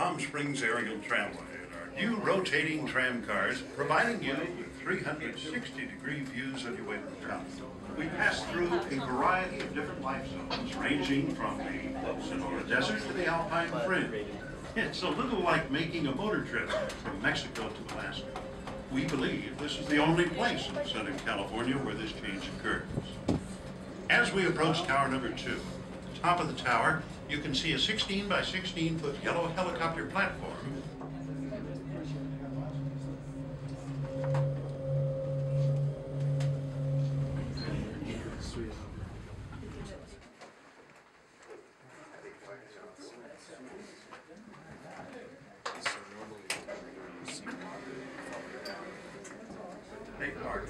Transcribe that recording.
Palm Springs Aerial Tramway and our new rotating tram cars, providing you with 360-degree views of your way to the top. We pass through a variety of different life zones, ranging from the Sonora Desert to the Alpine Fringe. It's a little like making a motor trip from Mexico to Alaska. We believe this is the only place in Southern California where this change occurs. As we approach tower number 2, at the top of the tower, you can see a 16 by 16 foot yellow helicopter platform. Take part.